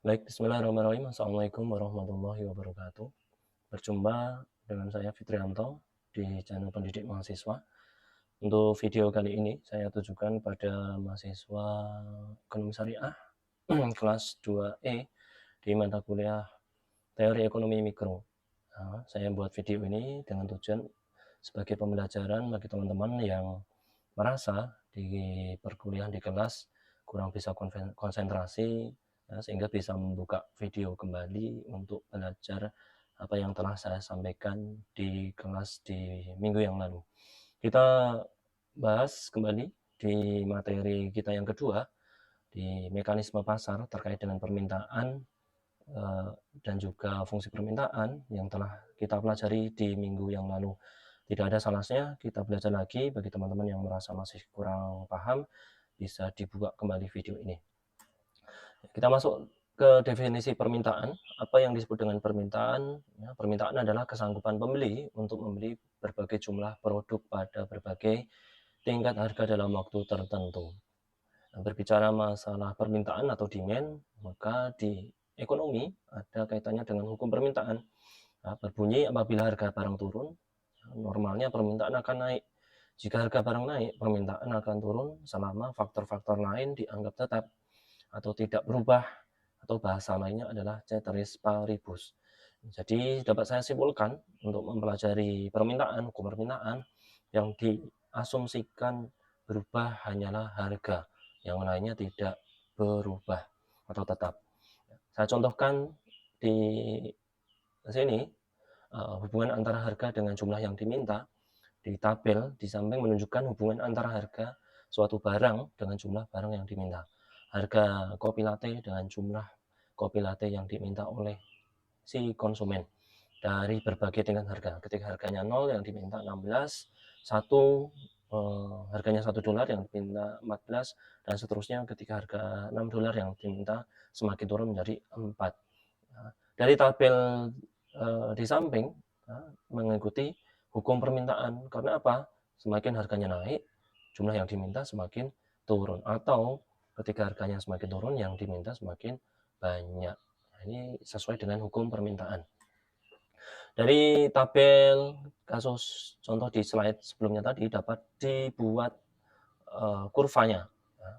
Baik, bismillahirrahmanirrahim. Assalamualaikum warahmatullahi wabarakatuh. Berjumpa dengan saya Fitrianto di channel Pendidik Mahasiswa. Untuk video kali ini saya tujukan pada mahasiswa Ekonomi Syariah kelas 2E di mata kuliah Teori Ekonomi Mikro. Nah, saya buat video ini dengan tujuan sebagai pembelajaran bagi teman-teman yang merasa di perkuliahan di kelas kurang bisa konsentrasi, sehingga bisa membuka video kembali untuk belajar apa yang telah saya sampaikan di kelas di minggu yang lalu. Kita bahas kembali di materi kita yang kedua, di mekanisme pasar terkait dengan permintaan dan juga fungsi permintaan yang telah kita pelajari di minggu yang lalu. Tidak ada salahnya kita belajar lagi. Bagi teman-teman yang merasa masih kurang paham, bisa dibuka kembali video ini. Kita masuk ke definisi permintaan. Apa yang disebut dengan permintaan? Ya, permintaan adalah kesanggupan pembeli untuk membeli berbagai jumlah produk pada berbagai tingkat harga dalam waktu tertentu. Nah, berbicara masalah permintaan atau demand, maka di ekonomi ada kaitannya dengan hukum permintaan. Nah, berbunyi apabila harga barang turun, normalnya permintaan akan naik. Jika harga barang naik, permintaan akan turun selama faktor-faktor lain dianggap tetap atau tidak berubah, atau bahasa lainnya adalah ceteris paribus. Jadi dapat saya simpulkan untuk mempelajari permintaan, hukum permintaan, yang diasumsikan berubah hanyalah harga, yang lainnya tidak berubah atau tetap. Saya contohkan di sini hubungan antara harga dengan jumlah yang diminta. Di tabel di samping menunjukkan hubungan antara harga suatu barang dengan jumlah barang yang diminta. Harga kopi latte dengan jumlah kopi latte yang diminta oleh si konsumen dari berbagai tingkat harga. Ketika harganya 0 yang diminta 16, 1 harganya $1 yang diminta 14, dan seterusnya. Ketika harga $6 yang diminta semakin turun menjadi 4. Nah, dari tabel di samping mengikuti hukum permintaan. Karena apa? Semakin harganya naik, jumlah yang diminta semakin turun. Atau ketika harganya semakin turun, yang diminta semakin banyak. Nah, ini sesuai dengan hukum permintaan. Dari tabel kasus contoh di slide sebelumnya tadi dapat dibuat kurvanya. Nah,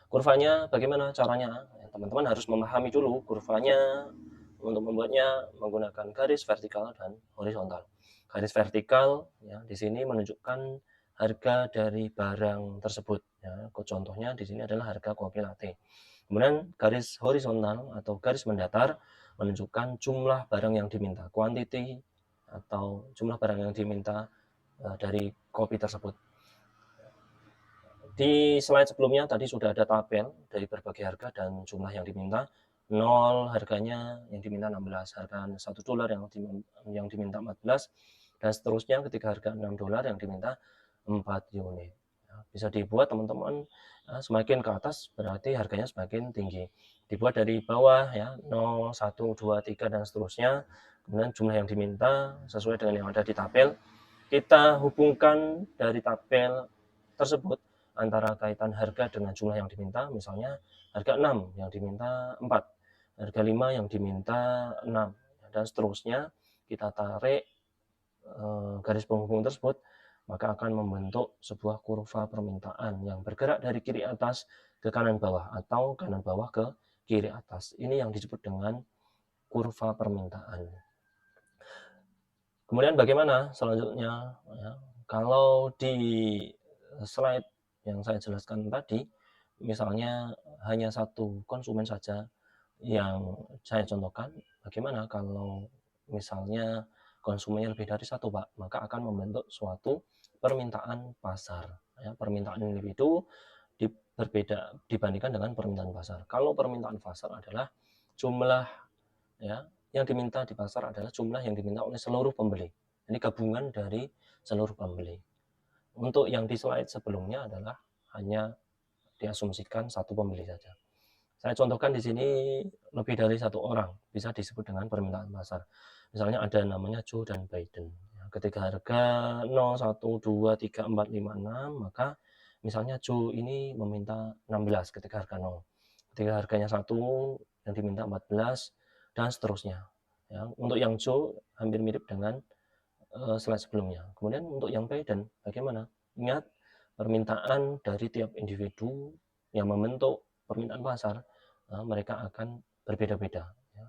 kurvanya bagaimana caranya? Teman-teman harus memahami dulu kurvanya. Untuk membuatnya menggunakan garis vertikal dan horizontal. Garis vertikal ya, di sini menunjukkan harga dari barang tersebut. Ya, contohnya di sini adalah harga kopi latte. Kemudian garis horizontal atau garis mendatar menunjukkan jumlah barang yang diminta, quantity atau jumlah barang yang diminta dari kopi tersebut. Di slide sebelumnya tadi sudah ada tabel dari berbagai harga dan jumlah yang diminta. 0 harganya yang diminta 16, harga $1 yang diminta 14, dan seterusnya. Ketika harga $6 yang diminta 4 unit. Bisa dibuat teman-teman, semakin ke atas berarti harganya semakin tinggi. Dibuat dari bawah ya, 0, 1, 2, 3 dan seterusnya. Kemudian jumlah yang diminta sesuai dengan yang ada di tabel. Kita hubungkan dari tabel tersebut antara kaitan harga dengan jumlah yang diminta. Misalnya harga 6 yang diminta 4, harga 5 yang diminta 6, dan seterusnya. Kita tarik garis penghubung tersebut, maka akan membentuk sebuah kurva permintaan yang bergerak dari kiri atas ke kanan bawah atau kanan bawah ke kiri atas. Ini yang disebut dengan kurva permintaan. Kemudian bagaimana selanjutnya? Ya, kalau di slide yang saya jelaskan tadi, misalnya hanya satu konsumen saja yang saya contohkan, bagaimana kalau misalnya konsumennya lebih dari satu, Pak? Maka akan membentuk suatu permintaan pasar. Ya, permintaan individu berbeda dibandingkan dengan permintaan pasar. Kalau permintaan pasar adalah jumlah ya yang diminta di pasar adalah jumlah yang diminta oleh seluruh pembeli. Ini gabungan dari seluruh pembeli. Untuk yang di slide sebelumnya adalah hanya diasumsikan satu pembeli saja. Saya contohkan di sini lebih dari satu orang bisa disebut dengan permintaan pasar. Misalnya ada namanya Joe dan Biden. Ketika harga 0, 1, 2, 3, 4, 5, 6, maka misalnya Joe ini meminta 16 ketika harga 0. Ketika harganya 1, yang diminta 14, dan seterusnya. Ya, untuk yang Joe hampir mirip dengan slide sebelumnya. Kemudian untuk yang Biden, bagaimana? Ingat, permintaan dari tiap individu yang membentuk permintaan pasar, mereka akan berbeda-beda. Ya.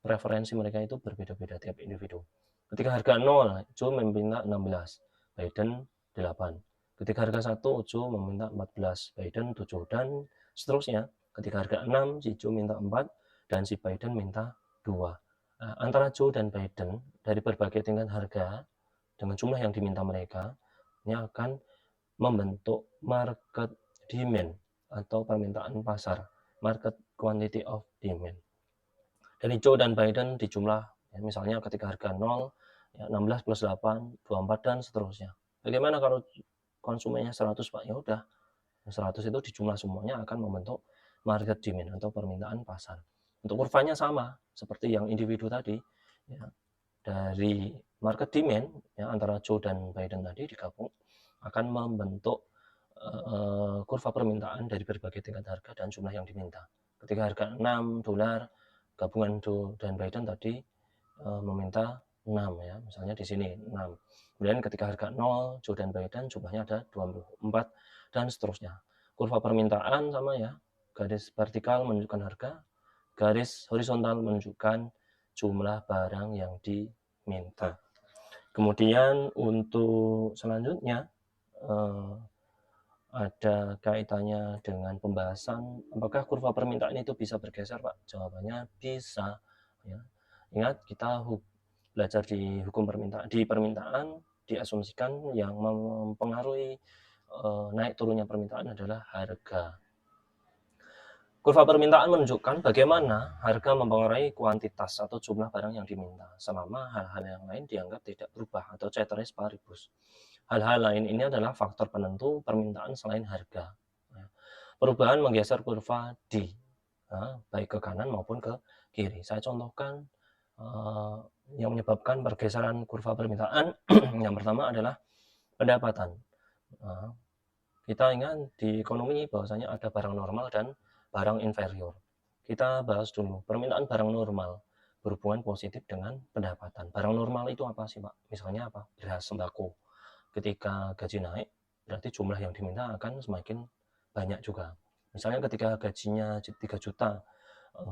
Preferensi mereka itu berbeda-beda tiap individu. Ketika harga 0, Joe meminta 16, Biden 8. Ketika harga 1, Joe meminta 14, Biden 7, dan seterusnya. Ketika harga 6, si Joe minta 4, dan si Biden minta 2. Nah, antara Joe dan Biden, dari berbagai tingkat harga, dengan jumlah yang diminta mereka, ini akan membentuk market demand atau permintaan pasar, market quantity of demand. Dari Joe dan Biden di jumlah, ya, misalnya ketika harga 0, ya 16 plus 8, 24, dan seterusnya. Bagaimana kalau konsumennya 100, Pak? Ya udah, 100 itu di jumlah semuanya akan membentuk market demand atau permintaan pasar. Untuk kurvanya sama, seperti yang individu tadi, ya, dari market demand, ya, antara Joe dan Biden tadi digabung, akan membentuk kurva permintaan dari berbagai tingkat harga dan jumlah yang diminta. Ketika harga $6, gabungan Joe dan Biden tadi meminta 6, ya, misalnya di sini 6. Kemudian ketika harga 0, Joe dan Biden jumlahnya ada 24, dan seterusnya. Kurva permintaan sama ya, garis vertikal menunjukkan harga, garis horizontal menunjukkan jumlah barang yang diminta. Kemudian untuk selanjutnya ada kaitannya dengan pembahasan apakah kurva permintaan itu bisa bergeser, Pak? Jawabannya bisa. Ya. Ingat, kita belajar di hukum permintaan, di permintaan diasumsikan yang mempengaruhi naik turunnya permintaan adalah harga. Kurva permintaan menunjukkan bagaimana harga mempengaruhi kuantitas atau jumlah barang yang diminta, selama hal-hal yang lain dianggap tidak berubah atau ceteris paribus. Hal-hal lain ini adalah faktor penentu permintaan selain harga. Perubahan menggeser kurva D, baik ke kanan maupun ke kiri. Saya contohkan yang menyebabkan pergeseran kurva permintaan. Yang pertama adalah pendapatan. Kita ingat di ekonomi bahwasanya ada barang normal dan barang inferior. Kita bahas dulu, permintaan barang normal berhubungan positif dengan pendapatan. Barang normal itu apa sih, Pak? Misalnya apa? Beras, sembako. Ketika gaji naik, berarti jumlah yang diminta akan semakin banyak juga. Misalnya ketika gajinya 3 juta,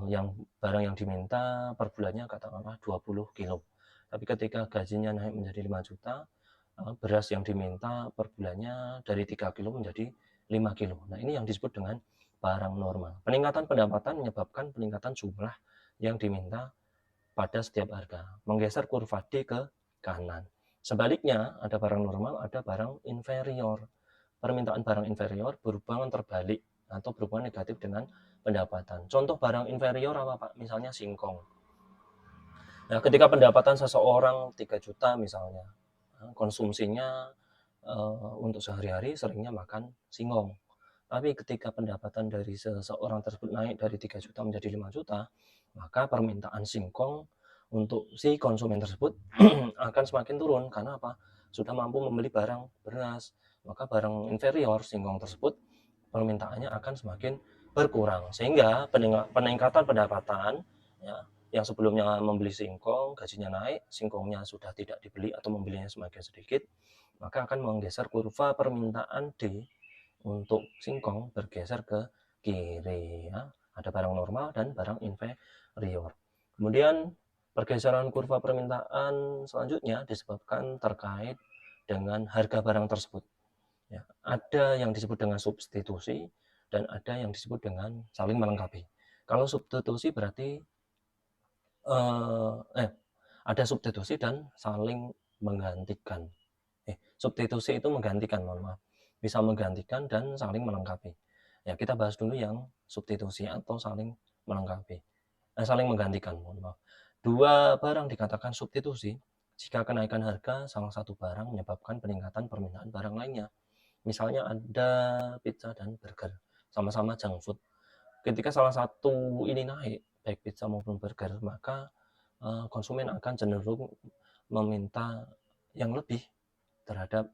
yang barang yang diminta per bulannya katakanlah 20 kilo. Tapi ketika gajinya naik menjadi 5 juta, beras yang diminta per bulannya dari 3 kilo menjadi 5 kilo. Nah, ini yang disebut dengan barang normal. Peningkatan pendapatan menyebabkan peningkatan jumlah yang diminta pada setiap harga, menggeser kurva D ke kanan. Sebaliknya, ada barang normal, ada barang inferior. Permintaan barang inferior berhubungan terbalik atau berhubungan negatif dengan pendapatan. Contoh barang inferior apa, Pak? Misalnya singkong. Nah, ketika pendapatan seseorang 3 juta misalnya, konsumsinya untuk sehari-hari seringnya makan singkong. Tapi ketika pendapatan dari seseorang tersebut naik dari 3 juta menjadi 5 juta, maka permintaan singkong untuk si konsumen tersebut akan semakin turun. Karena apa? Sudah mampu membeli barang beras. Maka barang inferior singkong tersebut permintaannya akan semakin berkurang. Sehingga peningkatan pendapatan, ya, yang sebelumnya membeli singkong, gajinya naik, singkongnya sudah tidak dibeli atau membelinya semakin sedikit, maka akan menggeser kurva permintaan D untuk singkong bergeser ke kiri. Ya. Ada barang normal dan barang inferior. Kemudian pergeseran kurva permintaan selanjutnya disebabkan terkait dengan harga barang tersebut. Ya. Ada yang disebut dengan substitusi dan ada yang disebut dengan saling melengkapi. Kalau substitusi berarti ada substitusi dan saling menggantikan. Substitusi itu menggantikan, mohon maaf. Bisa menggantikan dan saling melengkapi. Ya, kita bahas dulu yang substitusi atau saling melengkapi. Saling menggantikan, mohon maaf. Dua barang dikatakan substitusi jika kenaikan harga salah satu barang menyebabkan peningkatan permintaan barang lainnya. Misalnya ada pizza dan burger, sama-sama junk food. Ketika salah satu ini naik, baik pizza maupun burger, maka konsumen akan cenderung meminta yang lebih terhadap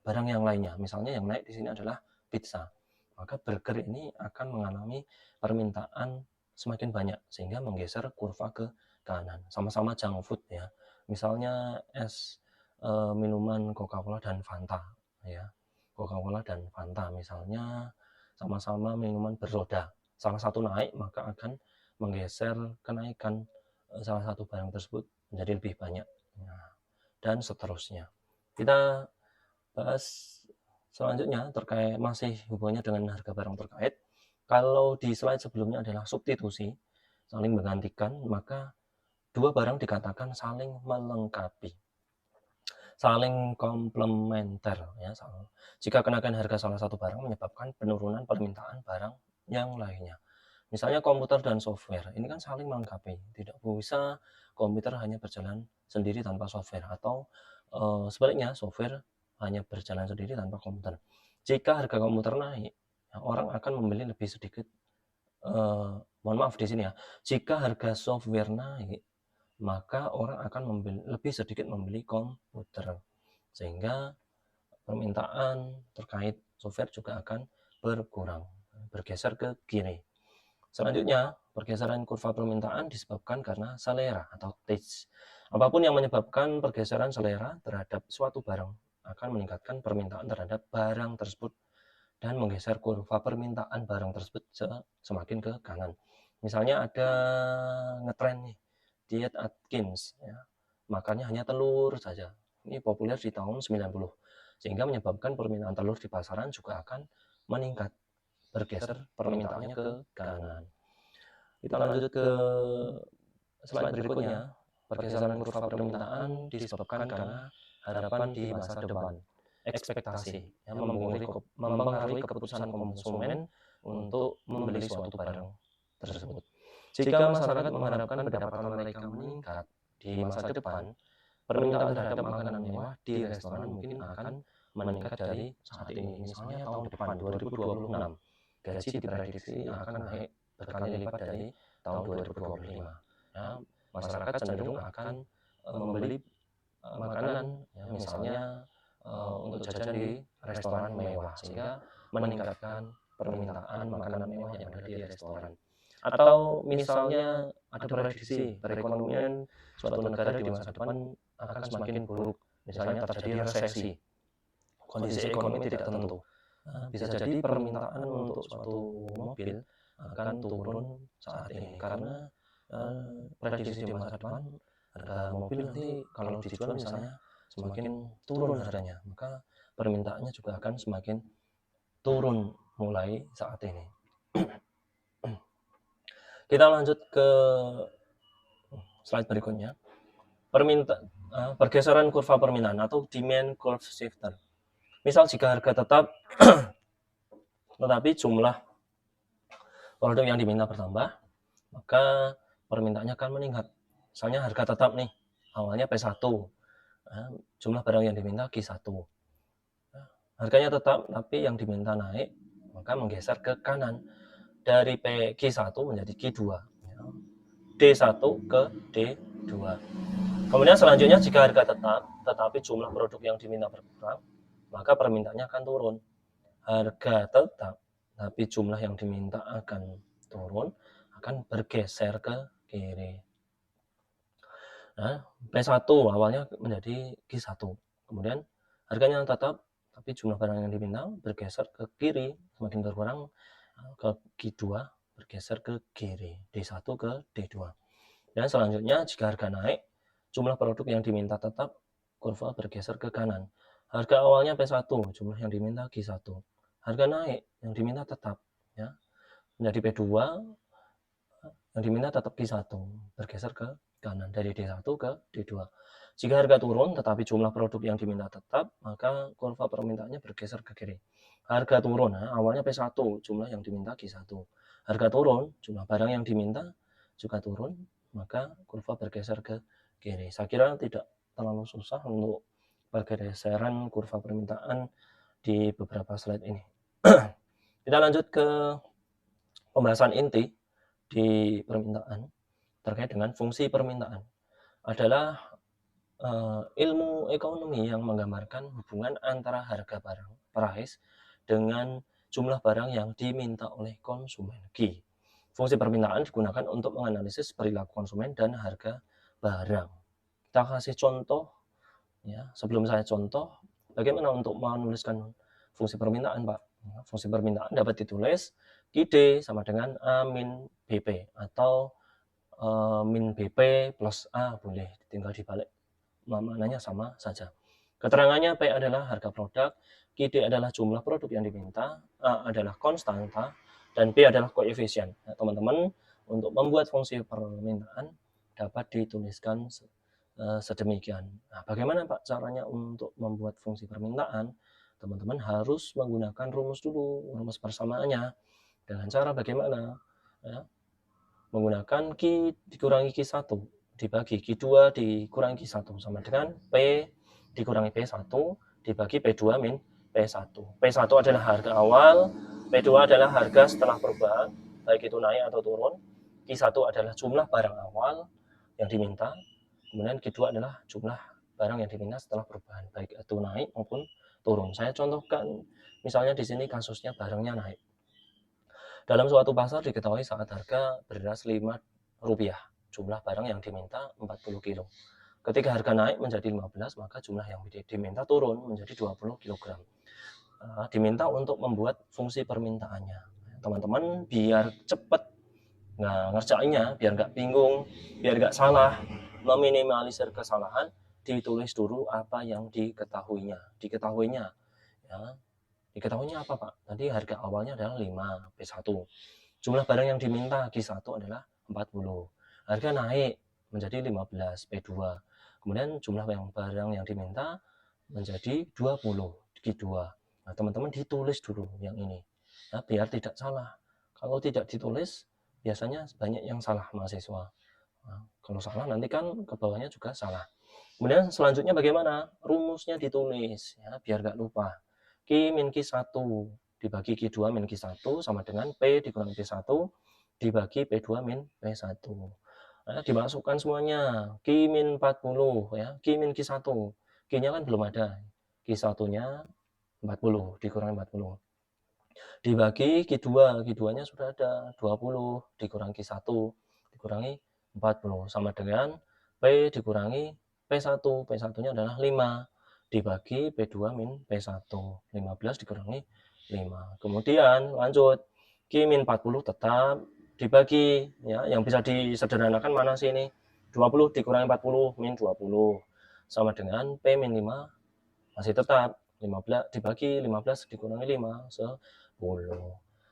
barang yang lainnya. Misalnya yang naik di sini adalah pizza. Maka burger ini akan mengalami permintaan semakin banyak sehingga menggeser kurva ke kanan. Sama-sama junk food ya. Misalnya minuman Coca-Cola dan Fanta ya. Coca-Cola dan Fanta misalnya sama-sama minuman bersoda. Salah satu naik maka akan menggeser kenaikan salah satu barang tersebut menjadi lebih banyak. Nah, dan seterusnya. Kita bahas selanjutnya terkait masih hubungannya dengan harga barang terkait. Kalau di slide sebelumnya adalah substitusi, saling menggantikan, maka dua barang dikatakan saling melengkapi, saling komplementer ya. Jika kenaikan harga salah satu barang menyebabkan penurunan permintaan barang yang lainnya. Misalnya komputer dan software, ini kan saling melengkapi. Tidak bisa komputer hanya berjalan sendiri tanpa software atau sebaliknya software hanya berjalan sendiri tanpa komputer. Jika harga komputer naik, orang akan membeli lebih sedikit. Mohon maaf di sini ya. Jika harga software naik, maka orang akan lebih sedikit membeli komputer. Sehingga permintaan terkait software juga akan berkurang, bergeser ke kiri. Selanjutnya, pergeseran kurva permintaan disebabkan karena selera atau taste. Apapun yang menyebabkan pergeseran selera terhadap suatu barang akan meningkatkan permintaan terhadap barang tersebut dan menggeser kurva permintaan barang tersebut semakin ke kanan. Misalnya ada ngetren nih, diet Atkins, ya. Makannya hanya telur saja. Ini populer di tahun 90, sehingga menyebabkan permintaan telur di pasaran juga akan meningkat, bergeser permintaannya ke kanan. Kita lanjut ke slide berikutnya. Pergeseran kurva permintaan disebabkan karena harapan di masa depan, ekspektasi yang mempengaruhi keputusan konsumen untuk membeli suatu barang tersebut. Jika masyarakat mengharapkan pendapatan mereka meningkat di masa depan, permintaan terhadap makanan mewah di restoran mungkin akan meningkat dari saat ini. Misalnya tahun depan 2026, gaji diprediksi akan naik berkali lipat dari tahun 2025. Ya, masyarakat cenderung akan membeli makanan, ya, misalnya untuk jajan di restoran mewah, sehingga meningkatkan permintaan makanan mewah yang ada di restoran. Atau misalnya ada prediksi perekonomian suatu negara di masa depan akan semakin buruk, misalnya terjadi resesi, kondisi ekonomi tidak tentu. Bisa jadi permintaan untuk suatu mobil akan turun saat ini karena prediksi di masa depan harga mobil nanti kalau dijual misalnya semakin turun harganya, maka permintaannya juga akan semakin turun mulai saat ini. Kita lanjut ke slide berikutnya. Pergeseran kurva permintaan atau demand curve shifter. Misal jika harga tetap tetapi jumlah produk yang diminta bertambah, maka permintaannya akan meningkat. Misalnya harga tetap nih, awalnya P1, jumlah barang yang diminta Q1. Harganya tetap, tapi yang diminta naik, maka menggeser ke kanan. Dari Q1 menjadi Q2. D1 ke D2. Kemudian selanjutnya jika harga tetap, tetapi jumlah produk yang diminta berkurang, maka permintaannya akan turun. Harga tetap, tapi jumlah yang diminta akan turun, akan bergeser ke kiri. Nah, P1 awalnya menjadi Q1. Kemudian harganya tetap, tapi jumlah barang yang diminta bergeser ke kiri, semakin berkurang ke Q2, bergeser ke kiri, D1 ke D2. Dan selanjutnya jika harga naik, jumlah produk yang diminta tetap, kurva bergeser ke kanan. Harga awalnya P1, jumlah yang diminta Q1. Harga naik, yang diminta tetap, ya, menjadi P2, yang diminta tetap Q1, bergeser ke kanan dari D1 ke D2. Jika harga turun tetapi jumlah produk yang diminta tetap, maka kurva permintaannya bergeser ke kiri. Harga turun, awalnya P1, jumlah yang diminta Q1. Harga turun, jumlah barang yang diminta juga turun, maka kurva bergeser ke kiri. Saya kira tidak terlalu susah untuk pergeseran kurva permintaan di beberapa slide ini. Kita lanjut ke pembahasan inti di permintaan terkait dengan fungsi permintaan. Adalah ilmu ekonomi yang menggambarkan hubungan antara harga barang, price, dengan jumlah barang yang diminta oleh konsumen, Q. Fungsi permintaan digunakan untuk menganalisis perilaku konsumen dan harga barang. Kita kasih contoh ya. Sebelum saya contoh, bagaimana untuk menuliskan fungsi permintaan, Pak? Fungsi permintaan dapat ditulis QD sama dengan A min BP atau min BP plus A boleh, tinggal dibalik, maknanya sama saja. Keterangannya P adalah harga produk, QD adalah jumlah produk yang diminta, A adalah konstanta, dan P adalah koefisien. Nah, teman-teman, untuk membuat fungsi permintaan dapat dituliskan sedemikian. Nah, bagaimana Pak caranya untuk membuat fungsi permintaan? Teman-teman harus menggunakan rumus dulu, rumus persamaannya. Dengan cara bagaimana? Ya, menggunakan Q dikurangi Q1 dibagi Q2 dikurangi Q1 sama dengan P dikurangi P1 dibagi P2 min P1. P1 adalah harga awal, P2 adalah harga setelah perubahan, baik itu naik atau turun. Q1 adalah jumlah barang awal yang diminta, kemudian Q2 adalah jumlah barang yang diminta setelah perubahan, baik itu naik maupun turun. Saya contohkan, misalnya di sini kasusnya barangnya naik. Dalam suatu pasar diketahui saat harga beras Rp5, jumlah barang yang diminta 40 kilo. Ketika harga naik menjadi 15, maka jumlah yang diminta turun menjadi 20 kg. Diminta untuk membuat fungsi permintaannya. Teman-teman biar cepat ngerjainnya, biar nggak bingung, biar nggak salah, meminimalisir kesalahan, ditulis dulu apa yang diketahuinya. Ya. Diketahuinya apa Pak? Tadi harga awalnya adalah 5 P1. Jumlah barang yang diminta Q1 adalah 40. Harga naik menjadi 15 P2. Kemudian jumlah barang yang diminta menjadi 20 Q2. Nah, teman-teman ditulis dulu yang ini. Ya, biar tidak salah. Kalau tidak ditulis, biasanya banyak yang salah mahasiswa. Nah, kalau salah nanti kan ke bawahnya juga salah. Kemudian selanjutnya bagaimana? Rumusnya ditulis ya, biar nggak lupa. Q min Q1 dibagi Q2 min Q1 sama dengan P dikurangi P1 dibagi P2 min P1. Nah, dimasukkan semuanya. Q min 40 ya, Q min Q1. Q-nya kan belum ada. Q1-nya 40 dikurangi 40. Dibagi Q2, Q2-nya sudah ada 20 dikurangi Q1 dikurangi 40 sama dengan P dikurangi P1. P1-nya adalah 5 dibagi P2 min P1. 15 dikurangi 5. Kemudian lanjut. Q min 40 tetap dibagi. Ya, yang bisa disederhanakan mana sih ini? 20 dikurangi 40 min 20. Sama dengan P min 5 masih tetap. 15 dibagi 15 dikurangi 5, 10.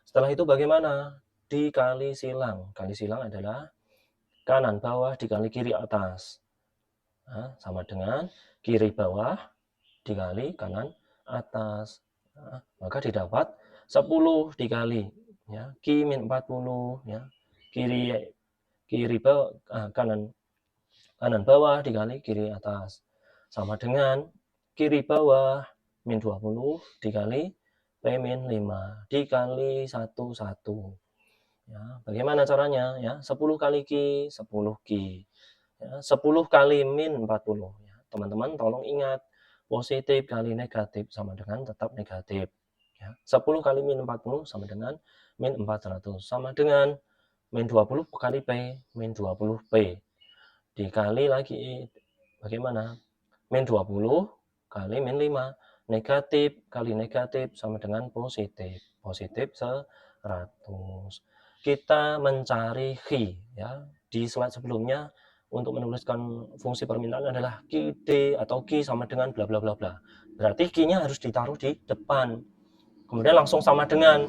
Setelah itu bagaimana? Dikali silang. Kali silang adalah kanan bawah dikali kiri atas. Nah, sama dengan kiri bawah dikali kanan atas. Nah, maka didapat 10 dikali ya, Q min 40 ya. Kiri bawah kanan bawah dikali kiri atas. Sama dengan kiri bawah min 20 dikali P min 5 dikali 1, 1. Ya, bagaimana caranya? Ya, 10 kali Q, 10 Q. Ya, 10 kali min 40. Ya, teman-teman tolong ingat, positif kali negatif sama dengan tetap negatif. Ya, 10 kali min 40 sama dengan min 400. Sama dengan min 20 kali P, min 20P. Dikali lagi, bagaimana? Min 20 kali min 5. Negatif kali negatif sama dengan positif. Positif 100. Kita mencari Q ya. Di slide sebelumnya untuk menuliskan fungsi permintaan adalah QD atau Q sama dengan bla bla bla bla. Berarti Q-nya harus ditaruh di depan. Kemudian langsung sama dengan.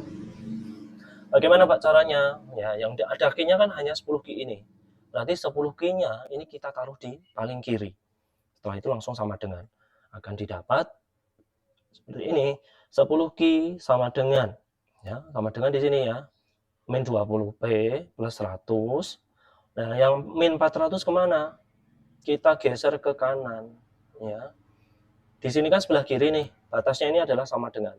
Bagaimana Pak caranya? Ya, yang ada Q-nya kan hanya 10 Q ini. Berarti 10 Q-nya ini kita taruh di paling kiri. Setelah itu langsung sama dengan. Akan didapat seperti ini. 10 Q sama dengan ya, sama dengan di sini ya. Min 20P plus 100. Nah, yang min 400 kemana? Kita geser ke kanan. Ya. Di sini kan sebelah kiri nih, batasnya ini adalah sama dengan.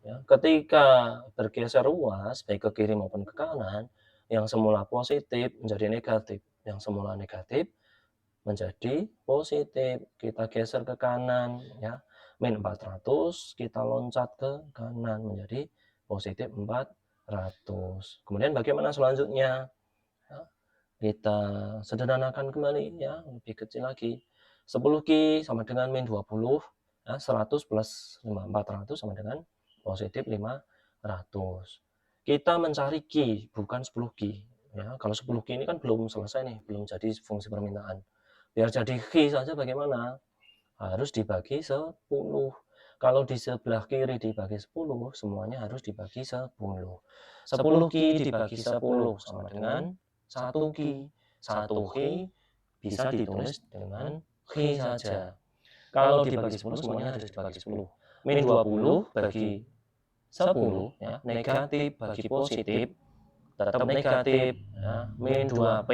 Ya. Ketika bergeser ruas, baik ke kiri maupun ke kanan, yang semula positif menjadi negatif. Yang semula negatif menjadi positif. Kita geser ke kanan. Ya. Min 400, kita loncat ke kanan menjadi positif 400. Kemudian bagaimana selanjutnya? Ya, kita sederhanakan kembali ya, lebih kecil lagi. 10Q sama dengan min 20, ya, 100 plus 400 sama dengan positif 500. Kita mencari Q, bukan 10Q. Ya, kalau 10Q ini kan belum selesai nih, belum jadi fungsi permintaan. Biar jadi Q saja bagaimana? Harus dibagi 10. Kalau di sebelah kiri dibagi 10, semuanya harus dibagi 10. 10Q dibagi 10 sama dengan 1Q. 1Q bisa ditulis dengan Q saja. Kalau dibagi 10, semuanya harus dibagi 10. Min 20 bagi 10, ya, negatif bagi positif, tetap negatif, ya, min 2P.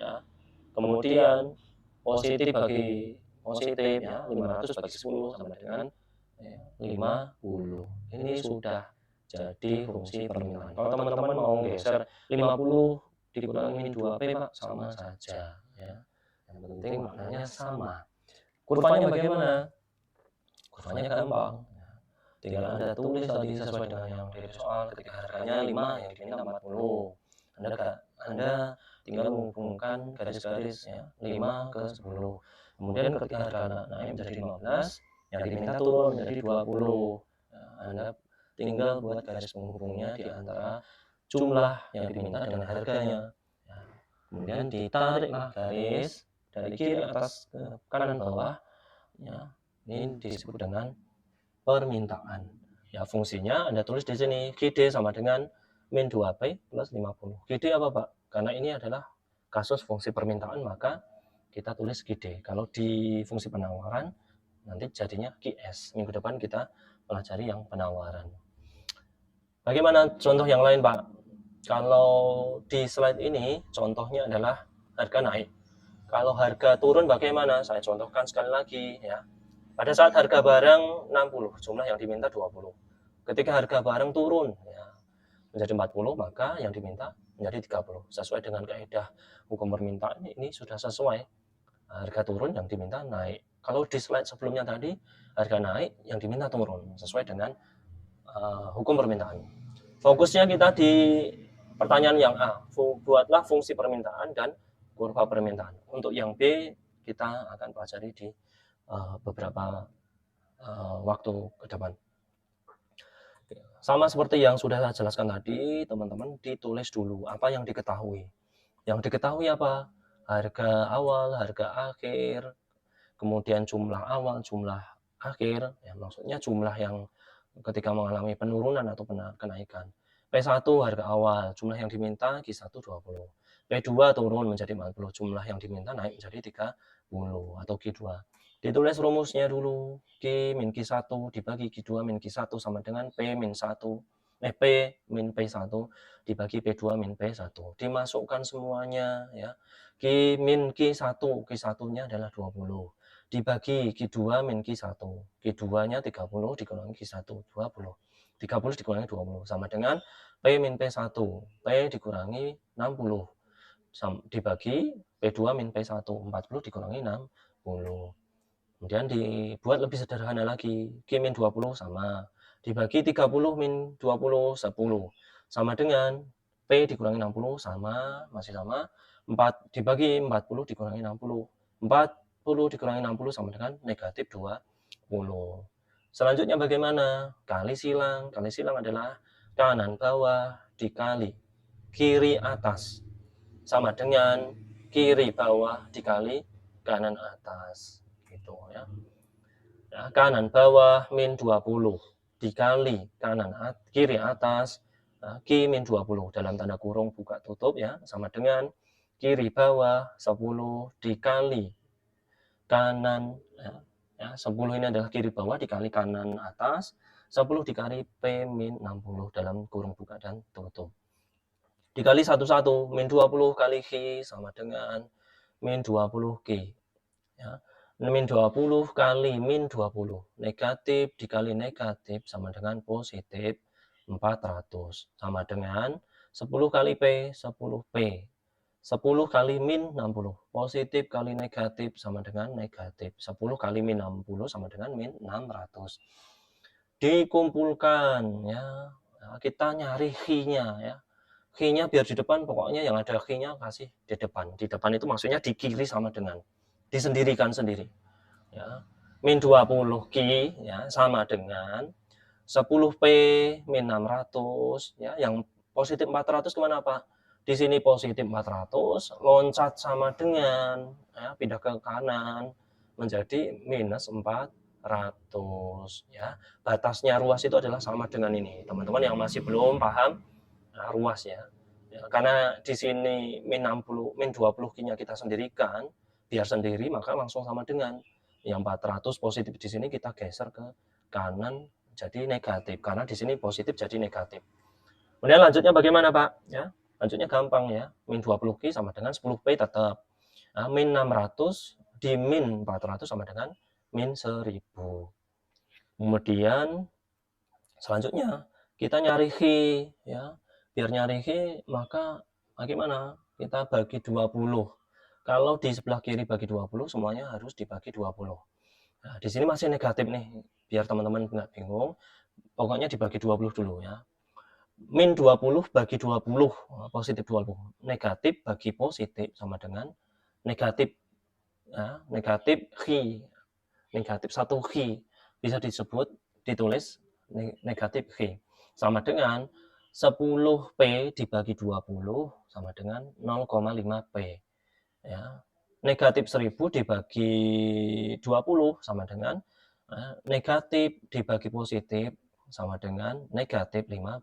Ya. Kemudian positif bagi positif, ya, 500 bagi 10 sama dengan 50. Ini sudah jadi fungsi permintaan. Kalau teman-teman mau geser 50 dikurangi min 2P, Pak, sama saja. Ya. Yang penting maknanya sama. Kurvanya bagaimana? Kurvanya gampang. Tinggal Anda tulis tadi sesuai dengan yang dari soal. Ketika harganya 5, yang diminta 40. Anda tinggal menghubungkan garis-garis, ya, 5 ke 10. Kemudian ketika harga naik menjadi 15, yang diminta turun menjadi 20. Nah, Anda tinggal buat garis penghubungnya di antara jumlah yang diminta dengan harganya. Ya. Kemudian ditariklah garis dari kiri atas ke kanan bawah. Ya. Ini disebut dengan permintaan. Ya, fungsinya Anda tulis di sini, GD sama dengan min 2P plus 50. GD apa, Pak? Karena ini adalah kasus fungsi permintaan, maka kita tulis GD. Kalau di fungsi penawaran, nanti jadinya QS. Minggu depan kita pelajari yang penawaran. Bagaimana contoh yang lain, Pak? Kalau di slide ini, contohnya adalah harga naik. Kalau harga turun bagaimana? Saya contohkan sekali lagi, ya. Pada saat harga barang 60, jumlah yang diminta 20. Ketika harga barang turun, ya, menjadi 40, maka yang diminta menjadi 30. Sesuai dengan kaidah hukum permintaan, ini sudah sesuai. Harga turun, yang diminta naik. Kalau di slide sebelumnya tadi, harga naik, yang diminta turun. Sesuai dengan hukum permintaan. Fokusnya kita di pertanyaan yang A. Buatlah fungsi permintaan dan kurva permintaan. Untuk yang B, kita akan pelajari di beberapa waktu ke depan. Sama seperti yang sudah saya jelaskan tadi, teman-teman ditulis dulu apa yang diketahui. Yang diketahui apa? Harga awal, harga akhir, kemudian jumlah awal, jumlah akhir, ya, maksudnya jumlah yang ketika mengalami penurunan atau kenaikan. P1 harga awal, jumlah yang diminta Q1 20. P2 turun menjadi 40, jumlah yang diminta naik menjadi 30 atau Q2. Ditulis rumusnya dulu. Q min Q1 dibagi Q2 min Q1 sama dengan P min 1. P min P1 dibagi P2 min P1. Dimasukkan semuanya, ya. Q min Q1, Q1-nya adalah 20. Dibagi Q2 min Q1. Q2-nya 30 dikurangi Q1, 20. 30 dikurangi 20 sama dengan P min P1. P dikurangi 60 dibagi P2 min P1. 40 dikurangi 60. Kemudian dibuat lebih sederhana lagi. Q min 20 sama. Dibagi 30 min 20, 10. Sama dengan P dikurangi 60 sama, masih sama. 4 dibagi 40 dikurangi 60. 40 dikurangi 60 sama dengan negatif 20. Selanjutnya bagaimana? Kali silang. Kali silang adalah kanan bawah dikali kiri atas. Sama dengan kiri bawah dikali kanan atas. Gitu, ya. Ya, kanan bawah min 20 dikali kiri atas, Q min 20 dalam tanda kurung buka tutup, ya, sama dengan kiri bawah 10 dikali kanan, ya, 10 ini adalah kiri bawah dikali kanan atas, 10 dikali P min 60 dalam kurung buka dan tutup. Dikali 1 min 20 kali Q sama dengan min 20Q. Ya. Min 20 kali min 20. Negatif dikali negatif sama dengan positif 400. Sama dengan 10 kali P, 10P. 10 kali min 60. Positif kali negatif sama dengan negatif. 10 kali min 60 sama dengan min 600. Dikumpulkan, ya. Nah, kita nyari Xi-nya ya. Xi-nya biar di depan, pokoknya yang ada Xi-nya kasih di depan. Di depan itu maksudnya di kiri sama dengan disendirikan sendiri. Ya. Min 20 Qi ya sama dengan 10P min 600 ya. Yang positif 400 kemana Pak? Di sini positif 400 loncat sama dengan ya, pindah ke kanan menjadi minus 400 ya. Batasnya ruas itu adalah sama dengan ini. Teman-teman yang masih belum paham ruas ya. Ya, karena di sini min 60 min 20 Q-nya kita sendirikan, biar sendiri maka langsung sama dengan yang 400 positif di sini kita geser ke kanan jadi negatif karena di sini positif jadi negatif. Kemudian lanjutnya bagaimana Pak? Ya, lanjutnya gampang ya. Min 20 Q sama dengan 10P tetap. Nah, min 600 di min 400 sama dengan min 1000. Kemudian selanjutnya kita nyari Xi ya. Biar nyari Xi maka bagaimana? Kita bagi 20. Kalau di sebelah kiri bagi 20 semuanya harus dibagi 20. Nah, di sini masih negatif nih. Biar teman-teman nggak bingung. Pokoknya dibagi 20 dulu ya. Min 20 bagi 20, positif 20. Negatif bagi positif sama dengan negatif ya, negatif Xi. Negatif 1 Xi. Bisa disebut ditulis negatif Xi. Sama dengan 10P dibagi 20 sama dengan 0,5P. Ya. Negatif 1000 dibagi 20 sama dengan negatif dibagi positif sama dengan negatif 50.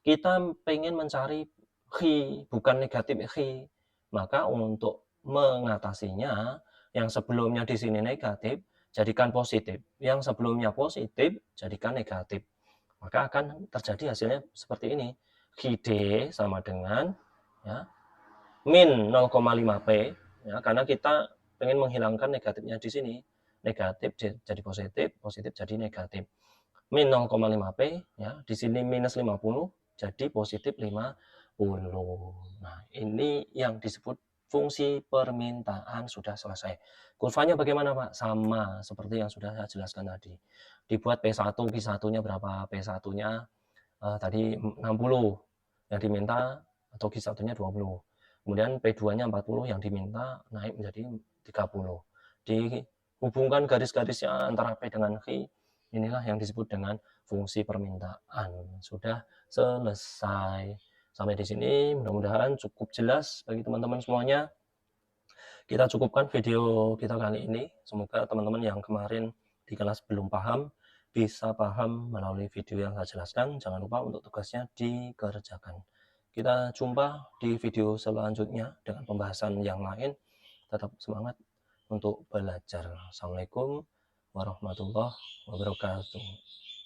Kita pengen mencari Xi, bukan negatif Xi. Maka untuk mengatasinya, yang sebelumnya di sini negatif, jadikan positif. Yang sebelumnya positif, jadikan negatif. Maka akan terjadi hasilnya seperti ini. Xi D sama dengan ya, min 0,5P ya, karena kita pengen menghilangkan negatifnya di sini. Negatif jadi positif, positif jadi negatif. Min 0,5P ya, di sini minus 50 jadi positif 50. Nah, ini yang disebut fungsi permintaan sudah selesai. Kurvanya bagaimana Pak? Sama seperti yang sudah saya jelaskan tadi. Dibuat P1, Q1-nya berapa? P1-nya tadi 60 yang diminta atau Q1-nya 20. Kemudian P2-nya 40 yang diminta naik menjadi 30. Dihubungkan garis-garisnya antara P dengan Q, inilah yang disebut dengan fungsi permintaan. Sudah selesai. Sampai di sini mudah-mudahan cukup jelas bagi teman-teman semuanya. Kita cukupkan video kita kali ini. Semoga teman-teman yang kemarin di kelas belum paham bisa paham melalui video yang saya jelaskan. Jangan lupa untuk tugasnya dikerjakan. Kita jumpa di video selanjutnya dengan pembahasan yang lain. Tetap semangat untuk belajar. Assalamualaikum warahmatullahi wabarakatuh.